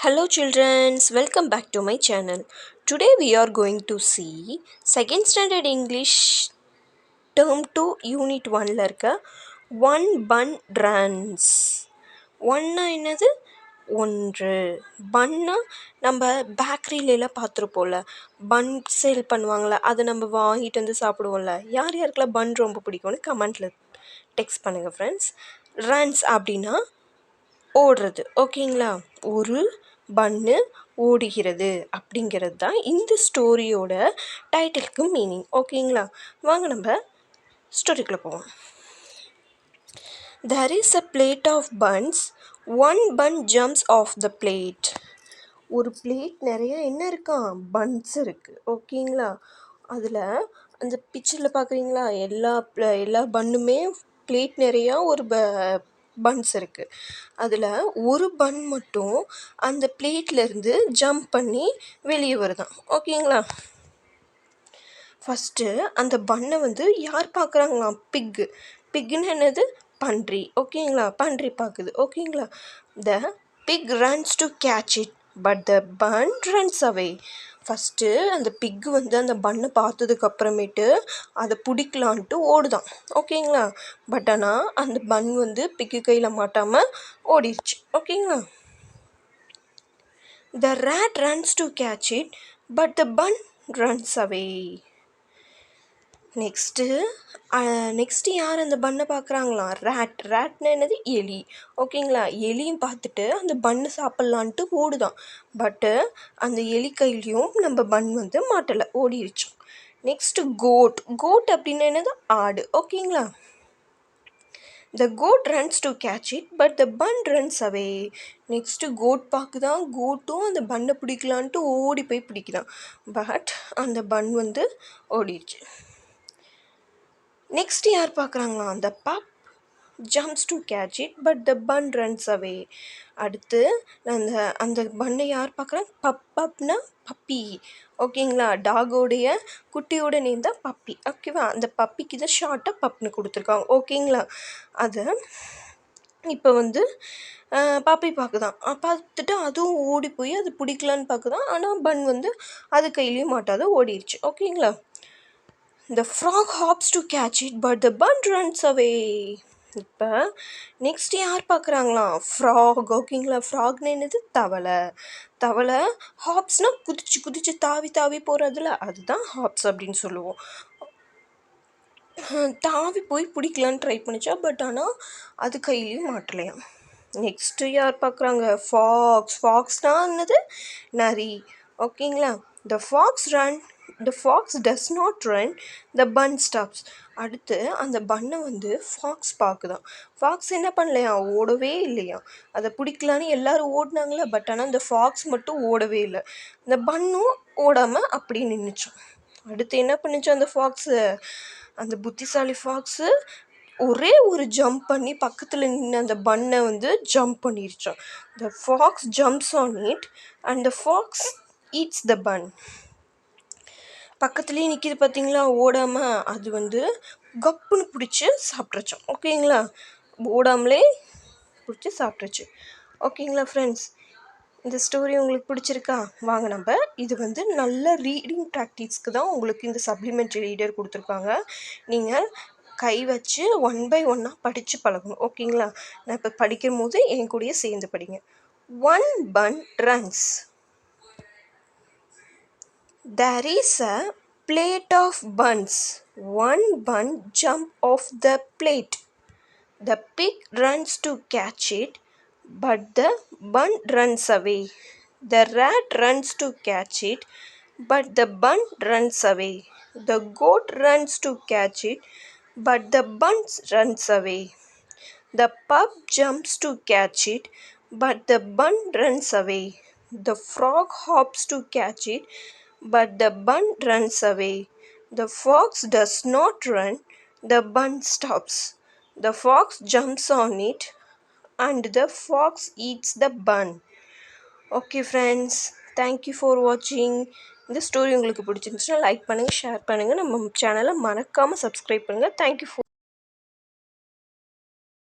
Hello children, welcome back to my channel. Today we are going to see second standard English term 2 unit 1 ல இருக்க one bun runs. ஒன்னா என்னது ஒன்று, பன்னா நம்ம பேக்கரியிலலாம் பார்த்துருப்போம்ல, பன் sale பண்ணுவாங்கள்ல, அதை நம்ம வாங்கிட்டு வந்து சாப்பிடுவோம்ல. யார் யாருக்கெல்லாம் பன் ரொம்ப பிடிக்கும்னு கமெண்ட்டில் டெக்ஸ்ட் பண்ணுங்கள் ஃப்ரெண்ட்ஸ். ரன்ஸ் அப்படின்னா ஓடுறது, ஓகேங்களா. ஒரு பன்னு ஓடுகிறது அப்படிங்கிறது தான் இந்த ஸ்டோரியோட டைட்டிலுக்கு மீனிங், ஓகேங்களா. வாங்க நம்ம ஸ்டோரிக்குள்ளே போவோம். There is a plate of buns. One bun jumps off the plate. ஒரு பிளேட் நிறைய என்ன இருக்கான், பன்ஸ் இருக்குது, ஓகேங்களா. அதில் அந்த பிக்சரில் பார்க்குறீங்களா, எல்லா பன்னுமே பிளேட் நிறையா ஒரு பன்ஸ் இருக்குது. அதில் ஒரு பன் மட்டும் அந்த பிளேட்லேருந்து ஜம்ப் பண்ணி வெளியே வருதான், ஓகேங்களா. ஃபஸ்ட்டு அந்த பன்னை வந்து யார் பார்க்குறாங்களாம், பிக்குன்னு என்னது, பன்றி, ஓகேங்களா. பன்றி பார்க்குது, ஓகேங்களா. The pig runs to catch it but the bun runs away. First அந்த பிக்கு வந்து அந்த பன்னை பார்த்ததுக்கப்புறமேட்டு அதை பிடிக்கலான்ட்டு ஓடுதான், ஓகேங்களா. பட் ஆனால் அந்த பன் வந்து பிக்கு கையில் மாட்டாமல் ஓடிடுச்சு, ஓகேங்களா. The rat runs to catch it but the bun runs away. Next யார் அந்த பன்னை பார்க்குறாங்களாம், ரேட்னா என்னது, எலி, ஓகேங்களா. எலியும் பார்த்துட்டு அந்த பன்னு சாப்பிட்லான்ட்டு ஓடுதான். பட்டு அந்த எலி கையிலையும் நம்ம பன் வந்து மாட்டலை, ஓடிடுச்சு. நெக்ஸ்ட்டு கோட் அப்படின்னு என்னது, ஆடு, ஓகேங்களா. The goat runs to catch it but the bun runs away. Next goat பார்க்குதான், கோட்டும் அந்த பன்னை பிடிக்கலான்ட்டு ஓடி போய் பிடிக்குதான். பட் அந்த பன் வந்து ஓடிடுச்சு. நெக்ஸ்ட் யார் பார்க்குறாங்களாம், அந்த pup jumps to catch it but the bun runs away. அடுத்து அந்த பன்னை யார் பார்க்குறாங்க, பப்னா பப்பி, ஓகேங்களா. டாகோடைய குட்டியோட நேம் தான் பப்பி, ஓகேவா. அந்த பப்பிக்கு தான் ஷார்ட்டாக பப்னு கொடுத்துருக்காங்க, ஓகேங்களா. அதை இப்போ வந்து பப்பி பார்க்குதான், பார்த்துட்டு அதுவும் ஓடி போய் அது பிடிக்கலான்னு பார்க்குதான். ஆனால் பன் வந்து அது கையிலையும் மாட்டாத ஓடிடுச்சு, ஓகேங்களா. The frog hops to catch it but the bun runs away. இப்போ நெக்ஸ்ட் யார் பார்க்குறாங்களாம், ஃப்ராக், ஓகேங்களா. ஃப்ராக்னு என்னது, தவளை. ஹாப்ஸ்னால் குதிச்சு தாவி போகிறதுல, அதுதான் ஹாப்ஸ் அப்படின்னு சொல்லுவோம். தாவி போய் பிடிக்கலான்னு ட்ரை பண்ணிச்சா, பட் ஆனால் அது கையிலையும் மாட்டலையாம். நெக்ஸ்ட்டு யார் பார்க்குறாங்க, ஃபாக்ஸ்னால் என்னது, நரி, ஓகேங்களா. The fox does not run, the bun stops. அடுத்து அந்த பன்னை வந்து ஃபாக்ஸ் பார்க்குதான். ஃபாக்ஸ் என்ன பண்ணலையா, ஓடவே இல்லையா. அதை பிடிக்கலான்னு எல்லாரும் ஓடினாங்களே, பட் ஆனால் அந்த ஃபாக்ஸ் மட்டும் ஓடவே இல்லை. இந்த பன்னும் ஓடாமல் அப்படியே நின்றுச்சோம். அடுத்து என்ன பண்ணிச்சோம் அந்த ஃபாக்ஸு, அந்த புத்திசாலி ஃபாக்ஸு ஒரே ஒரு ஜம்ப் பண்ணி பக்கத்தில் நின்று அந்த பன்னை வந்து jump பண்ணிருச்சோம். The fox jumps on it and the fox eats the bun. பக்கத்துலேயே நிற்கிது பார்த்தீங்களா, ஓடாமல். அது வந்து கப்புன்னு பிடிச்சி சாப்பிட்றச்சோம், ஓகேங்களா. ஓடாமலே பிடிச்சி சாப்பிட்றச்சு, ஓகேங்களா ஃப்ரெண்ட்ஸ். இந்த ஸ்டோரி உங்களுக்கு பிடிச்சிருக்கா. வாங்க நம்ம இது வந்து நல்ல ரீடிங் ப்ராக்டிஸ்க்கு தான் உங்களுக்கு இந்த சப்ளிமெண்ட்ரி ரீடர் கொடுத்துருக்காங்க. நீங்கள் கை வச்சு 1 by 1 படித்து பழகணும், ஓகேங்களா. நான் இப்போ படிக்கும் போது என் கூடயே சேர்ந்து படிங்க. One bun runs. There is a plate of buns. One bun jumps off the plate. The pig runs to catch it, but the bun runs away. The rat runs to catch it, but the bun runs away. The goat runs to catch it, but the bun runs away. The pup jumps to catch it, but the bun runs away. The frog hops to catch it, but the bun runs away. The fox does not run, the bun stops. The fox jumps on it and the fox eats the bun. Okay friends, thank you for watching. இந்த story உங்களுக்கு பிடிச்சிருந்துச்சுன்னா like பண்ணுங்கள், share பண்ணுங்கள், நம்ம சேனலை மறக்காமல் subscribe பண்ணுங்கள். Thank you